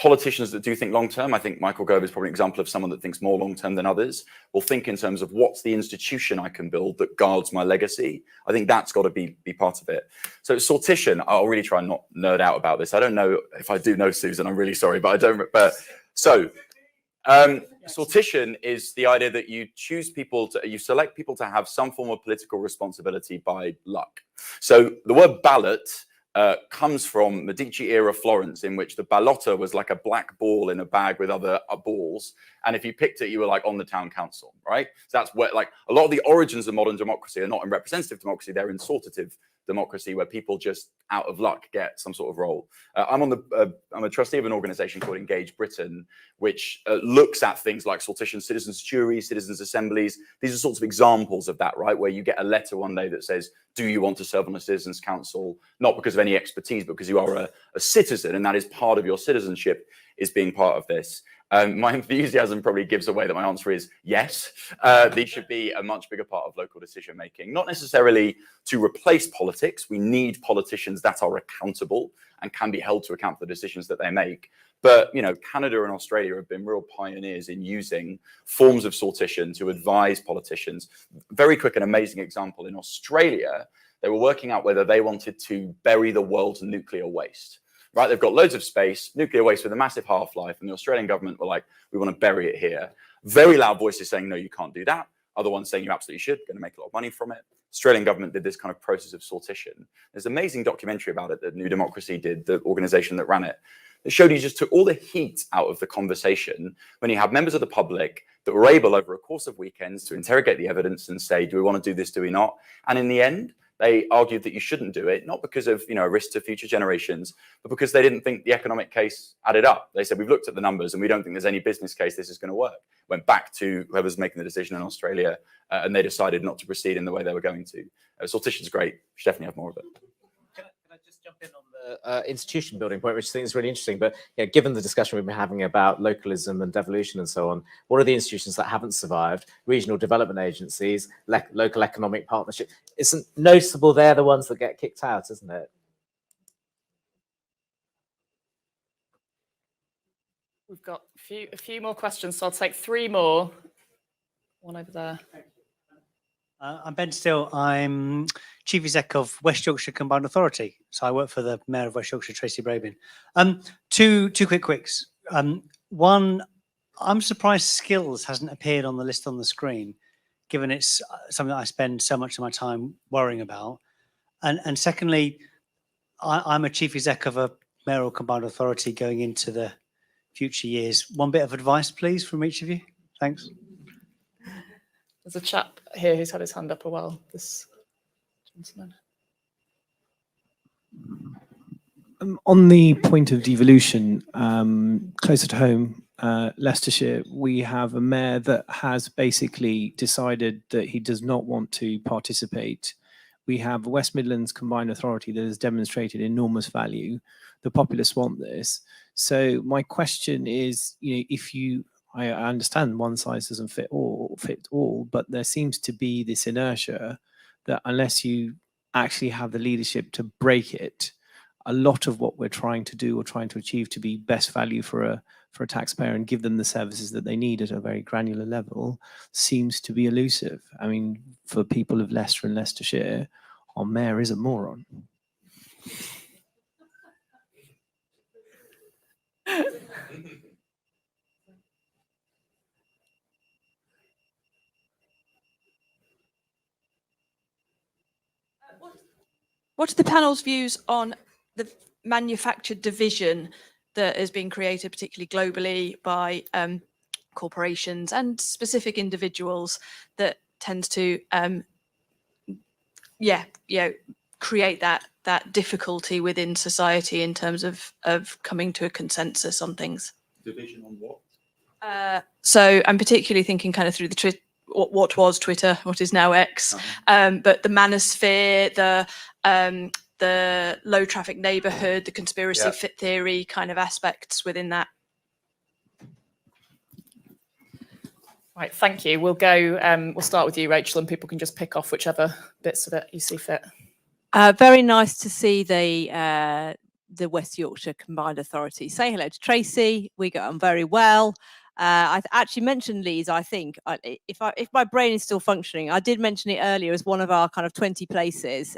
Speaker 5: politicians that do think long-term, I think Michael Gove is probably an example of someone that thinks more long-term than others, will think in terms of what's the institution I can build that guards my legacy. I think that's got to be part of it. So sortition, I'll really try and not nerd out about this. I don't know if I do know, Susan, I'm really sorry, but I don't. But so sortition is the idea that you select people to have some form of political responsibility by luck. So the word ballot comes from Medici era Florence, in which the ballotta was like a black ball in a bag with other balls. And if you picked it, you were on the town council, right? So that's where a lot of the origins of modern democracy are not in representative democracy, they're in sortative democracy, where people just out of luck get some sort of role. I'm a trustee of an organization called Engage Britain, which looks at things like sortition, citizens' juries, citizens' assemblies. These are sorts of examples of that, right? Where you get a letter one day that says, do you want to serve on a citizens' council? Not because of any expertise, but because you are a citizen, and that is part of your citizenship, is being part of this. My enthusiasm probably gives away that my answer is yes. These should be a much bigger part of local decision making, not necessarily to replace politics. We need politicians that are accountable and can be held to account for the decisions that they make. But, you know, Canada and Australia have been real pioneers in using forms of sortition to advise politicians. Very quick and amazing example, in Australia, they were working out whether they wanted to bury the world's nuclear waste. Right, they've got loads of space, nuclear waste with a massive half-life, and the Australian government were like, we want to bury it here. Very loud voices saying, no, you can't do that. Other ones saying you absolutely should, going to make a lot of money from it. Australian government did this kind of process of sortition. There's an amazing documentary about it that New Democracy did, the organization that ran it. It showed you just took all the heat out of the conversation when you have members of the public that were able over a course of weekends to interrogate the evidence and say, do we want to do this, do we not? And in the end, they argued that you shouldn't do it, not because of, you know, a risk to future generations, but because they didn't think the economic case added up. They said, we've looked at the numbers and we don't think there's any business case this is going to work. Went back to whoever's making the decision in Australia and they decided not to proceed in the way they were going to. Sortition's great. We should definitely have more of it.
Speaker 4: Can I just jump in on the institution building point, which I think is really interesting? But you know, given the discussion we've been having about localism and devolution and so on, what are the institutions that haven't survived? Regional development agencies, local economic partnership. Isn't noticeable they're the ones that get kicked out, isn't it?
Speaker 1: We've got a few more questions, so I'll take 3 more. One over there.
Speaker 8: I'm Ben Still. I'm Chief Exec of West Yorkshire Combined Authority. So I work for the Mayor of West Yorkshire, Tracy Brabin. Two quicks. One, I'm surprised skills hasn't appeared on the list on the screen, given it's something that I spend so much of my time worrying about. And secondly, I'm a Chief Exec of a Mayoral Combined Authority going into the future years. One bit of advice, please, from each of you. Thanks.
Speaker 1: There's a chap here who's had his hand up a while. This gentleman.
Speaker 9: On the point of devolution, closer to home, Leicestershire, we have a mayor that has basically decided that he does not want to participate. We have a West Midlands Combined Authority that has demonstrated enormous value. The populace want this. So my question is, you know, if you, I understand one size doesn't fit all, but there seems to be this inertia that unless you actually have the leadership to break it, a lot of what we're trying to do or trying to achieve to be best value for a taxpayer and give them the services that they need at a very granular level seems to be elusive. I mean, for people of Leicester and Leicestershire, our mayor is a moron.
Speaker 10: What are the panel's views on the manufactured division that has been created, particularly globally, by corporations and specific individuals that tends to, create that difficulty within society in terms of coming to a consensus on things?
Speaker 5: Division on what?
Speaker 10: So I'm particularly thinking kind of through the what was Twitter, what is now X, but the manosphere, the low traffic neighborhood, the conspiracy fit theory kind of aspects within that.
Speaker 1: Right, thank you. We'll go. We'll start with you, Rachel, and people can just pick off whichever bits of it you see fit.
Speaker 3: Very nice to see the West Yorkshire Combined Authority. Say hello to Tracy. We got on very well. I actually mentioned Leeds. I think if my brain is still functioning, I did mention it earlier as one of our kind of 20 places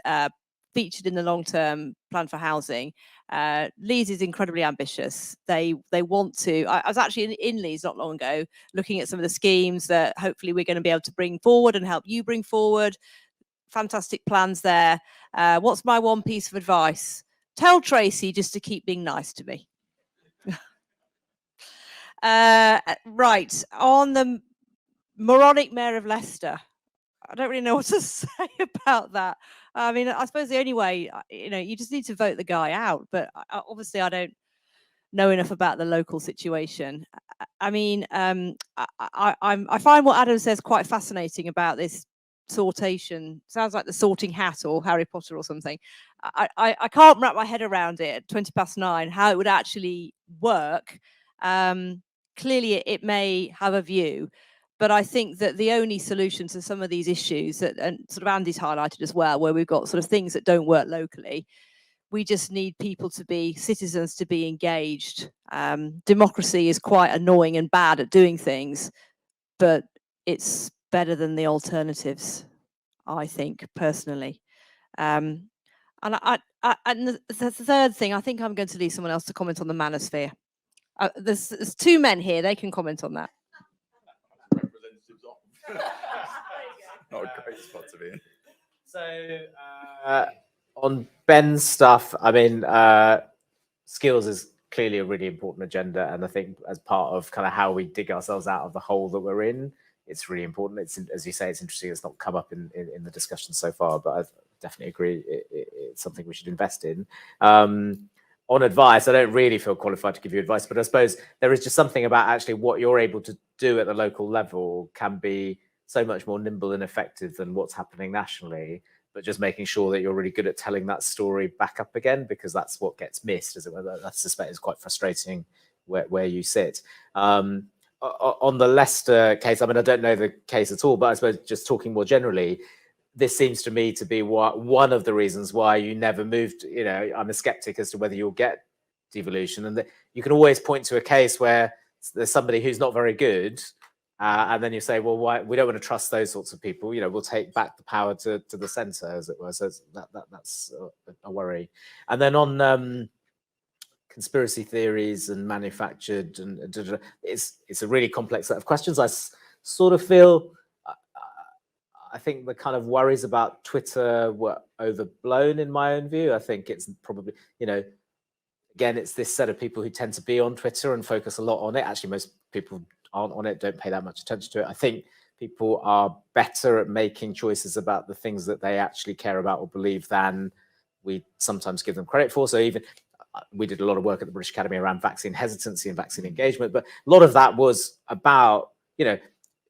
Speaker 3: featured in the long-term plan for housing. Leeds is incredibly ambitious. They want to. I was actually in Leeds not long ago, looking at some of the schemes that hopefully we're going to be able to bring forward and help you bring forward. Fantastic plans there. What's my one piece of advice? Tell Tracy just to keep being nice to me. Right, on the moronic Mayor of Leicester, I don't really know what to say about that. I mean, I suppose the only way, you just need to vote the guy out. But obviously, I don't know enough about the local situation. I mean, I find what Adam says quite fascinating about this sortation. Sounds like the Sorting Hat or Harry Potter or something. I can't wrap my head around it at 9:20 how it would actually work. clearly it may have a view, but I think that the only solution to some of these issues that, and sort of Andy's highlighted as well, where we've got sort of things that don't work locally, we just need people to be citizens, to be engaged. Democracy is quite annoying and bad at doing things, but it's better than the alternatives, I think, personally. And and the third thing, I think I'm going to leave someone else to comment on the manosphere. There's two men here, they can comment on that.
Speaker 5: Not a great spot to be in.
Speaker 4: So on Ben's stuff, I mean, skills is clearly a really important agenda, and I think as part of kind of how we dig ourselves out of the hole that we're in, it's really important. It's, as you say, it's interesting. It's not come up in the discussion so far, but I definitely agree it's something we should invest in. On advice, I don't really feel qualified to give you advice, but I suppose there is just something about actually what you're able to do at the local level can be so much more nimble and effective than what's happening nationally, but just making sure that you're really good at telling that story back up again, because that's what gets missed, as it were. I suspect is quite frustrating where you sit. On the Leicester case, I mean, I don't know the case at all, but I suppose just talking more generally, this seems to me to be one of the reasons why you never moved. You know, I'm a skeptic as to whether you'll get devolution, and that you can always point to a case where there's somebody who's not very good, and then you say, well, why we don't want to trust those sorts of people. You know, we'll take back the power to the centre, as it were. So that's a worry. And then on conspiracy theories and manufactured, and it's a really complex set of questions. I sort of feel. I think the kind of worries about Twitter were overblown in my own view. I think it's probably, you know, again, it's this set of people who tend to be on Twitter and focus a lot on it. Actually, most people aren't on it, don't pay that much attention to it. I think people are better at making choices about the things that they actually care about or believe than we sometimes give them credit for. So even we did a lot of work at the British Academy around vaccine hesitancy and vaccine engagement, but a lot of that was about, you know,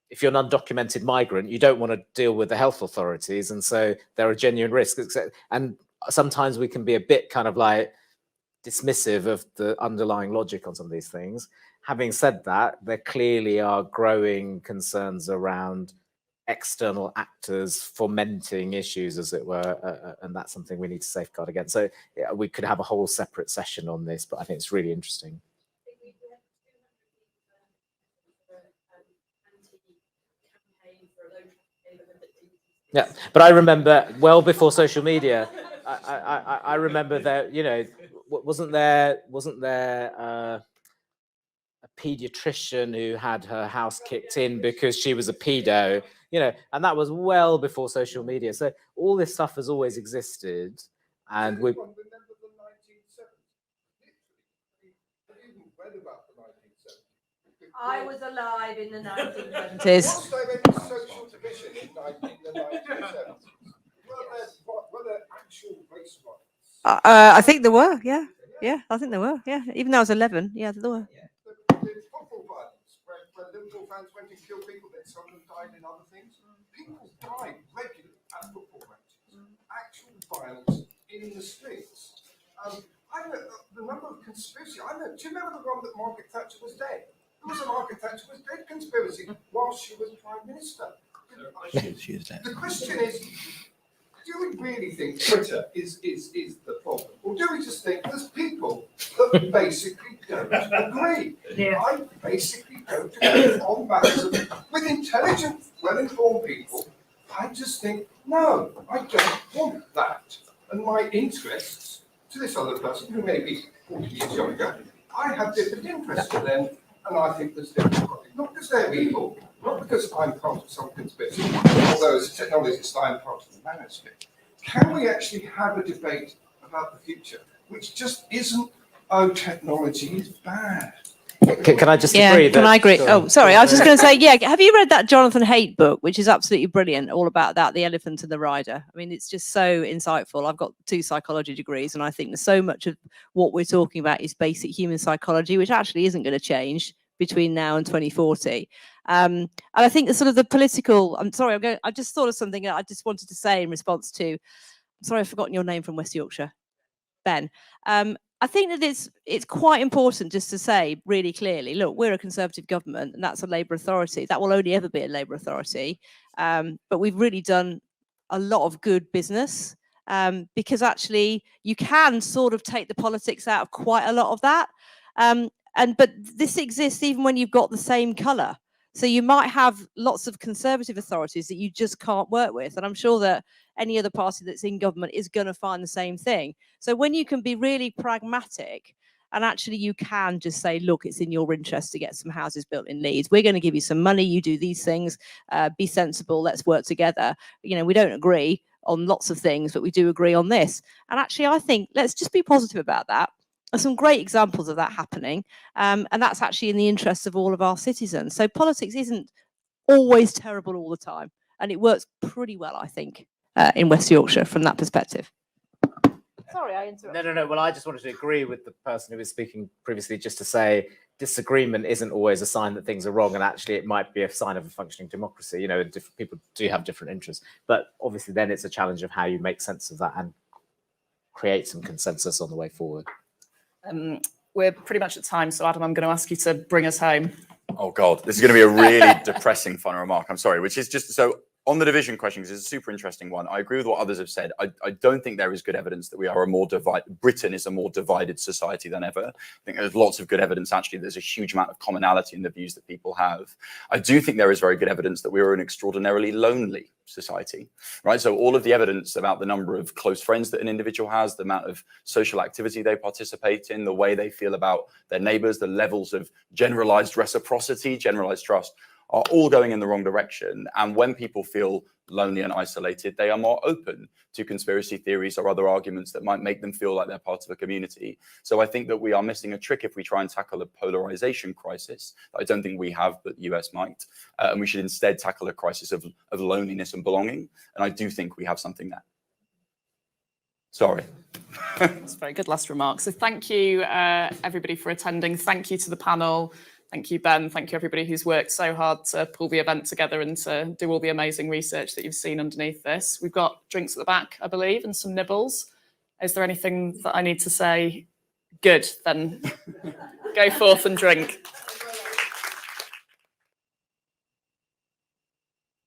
Speaker 4: if you're an undocumented migrant, you don't want to deal with the health authorities. And so there are genuine risks. And sometimes we can be a bit kind of like dismissive of the underlying logic on some of these things. Having said that, there clearly are growing concerns around external actors fomenting issues, as it were. And that's something we need to safeguard against. So yeah, we could have a whole separate session on this, but I think it's really interesting. Yeah, but I remember well before social media. I remember that, you know, wasn't there a pediatrician who had her house kicked in because she was a pedo, you know, and that was well before social media. So all this stuff has always existed, and we.
Speaker 3: I was alive in the 1970s. I think there were, yeah. Yeah, I think there were, yeah. Even though I was 11, yeah, there were.
Speaker 11: Football violence, where Liverpool fans went and killed people, then some of them died in other things. People died regularly at football matches. Actual violence in the streets. I know the number of conspiracy. Do you remember the one that Margaret Thatcher was dead? There was a Margaret Thatcher was dead conspiracy while she was Prime Minister.
Speaker 6: She is dead.
Speaker 11: The question is, do we really think Twitter is the problem? Or do we just think there's people that basically don't agree?
Speaker 3: Yeah.
Speaker 11: I basically don't agree on matters with intelligent, well-informed people. I just think, no, I don't want that. And my interests to this other person who may be 40 years younger, I have different interests to them, and I think there's different problems. Not because they're evil, not because I'm part of some conspiracy, although as a technologist I'm part of the manosphere. Can we actually have a debate about the future, which just isn't, oh, technology is bad?
Speaker 4: Can I just agree?
Speaker 3: Can I agree? Oh, sorry. I was just going to say, yeah. Have you read that Jonathan Haidt book, which is absolutely brilliant, all about that, the elephant and the rider? I mean, it's just so insightful. I've got 2 psychology degrees, and I think there's so much of what we're talking about is basic human psychology, which actually isn't going to change between now and 2040. And I think the sort of the political. I'm sorry. I just thought of something that I just wanted to say in response to. I'm sorry, I've forgotten your name from West Yorkshire, Ben. I think that it's quite important just to say really clearly, look, we're a Conservative government and that's a Labour authority. That will only ever be a Labour authority. But we've really done a lot of good business because actually you can sort of take the politics out of quite a lot of that. But this exists even when you've got the same colour. So you might have lots of Conservative authorities that you just can't work with. And I'm sure that any other party that's in government is going to find the same thing. So when you can be really pragmatic and actually you can just say, look, it's in your interest to get some houses built in Leeds. We're going to give you some money. You do these things. Be sensible. Let's work together. You know, we don't agree on lots of things, but we do agree on this. And actually, I think let's just be positive about that. There's some great examples of that happening. And that's actually in the interests of all of our citizens. So politics isn't always terrible all the time. And it works pretty well, I think, in West Yorkshire from that perspective. Sorry, I interrupted.
Speaker 4: No. Well, I just wanted to agree with the person who was speaking previously, just to say disagreement isn't always a sign that things are wrong, and actually it might be a sign of a functioning democracy. You know, different people do have different interests, but obviously then it's a challenge of how you make sense of that and create some consensus on the way forward.
Speaker 1: We're pretty much at time, so Adam, I'm going to ask you to bring us home.
Speaker 5: Oh God, this is going to be a really depressing final remark. I'm sorry, which is just so. On the division question, because it's a super interesting one, I agree with what others have said. I don't think there is good evidence that we are a more divided, Britain is a more divided society than ever. I think there's lots of good evidence, actually, there's a huge amount of commonality in the views that people have. I do think there is very good evidence that we are an extraordinarily lonely society, right? So all of the evidence about the number of close friends that an individual has, the amount of social activity they participate in, the way they feel about their neighbors, the levels of generalized reciprocity, generalized trust, are all going in the wrong direction. And when people feel lonely and isolated, they are more open to conspiracy theories or other arguments that might make them feel like they're part of a community. So I think that we are missing a trick if we try and tackle a polarization crisis that I don't think we have, but the US might. And we should instead tackle a crisis of loneliness and belonging. And I do think we have something there. Sorry.
Speaker 1: That's a very good last remark. So thank you, everybody, for attending. Thank you to the panel. Thank you, Ben. Thank you, everybody who's worked so hard to pull the event together and to do all the amazing research that you've seen underneath this. We've got drinks at the back, I believe, and some nibbles. Is there anything that I need to say? Good, then go forth and drink.